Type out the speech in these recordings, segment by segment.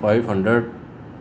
500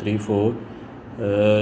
3 4